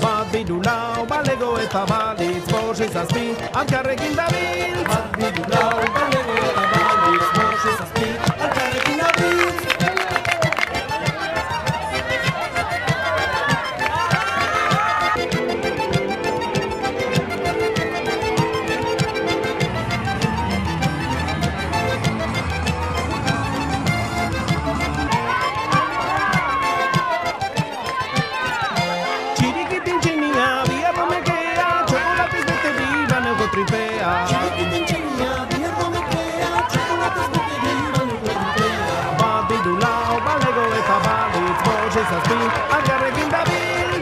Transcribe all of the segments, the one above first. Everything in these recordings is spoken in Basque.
Bat bidulau, balego eta balitz, bost izazpi, alkarrekin dabil. Bat bidulau, balego eta balitz, bost izazpi, alkarrekin dabil.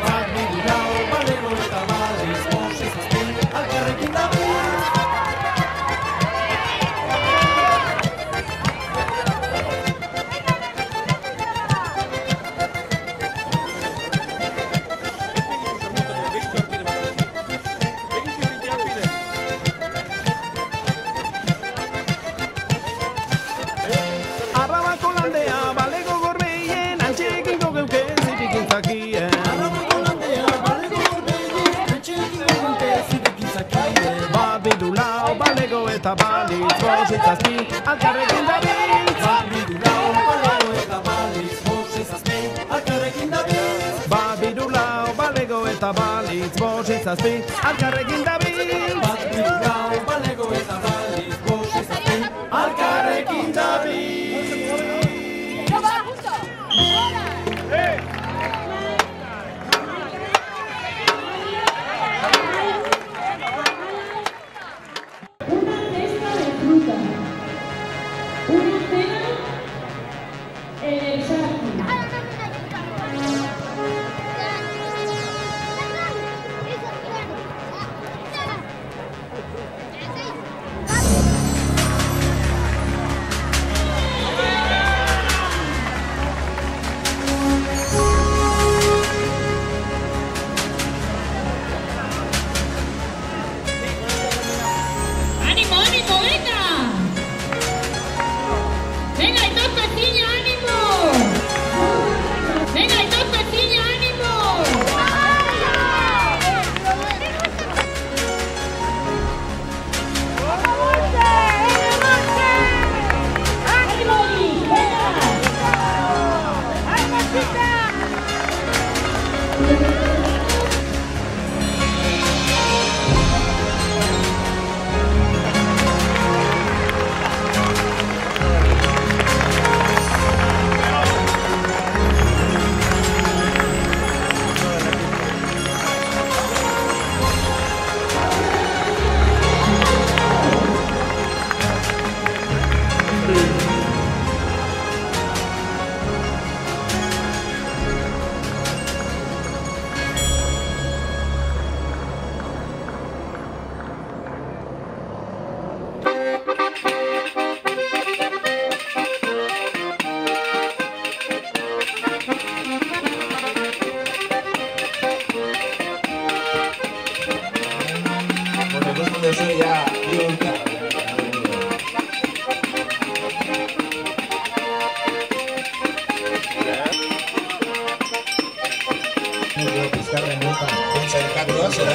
Bat bidulau, balego eta balitz, bost izazpi, alkarrekin dabil. Bat bidulau, balego eta balitz, bost izazpi, alkarrekin dabil. Bat bidulau, balego eta balitz, bost izazpi, alkarrekin dabil. Bat bidulau, balego eta balitz, bost izazpi, alkarrekin dabil. Bat bidulau, balego eta balitz, bost izazpi, alkarrekin dabil. Bat bidulau, balego eta balitz, bost izazpi, alkarrekin dabil. Bizkarren nunca, pentsa elkartua, zera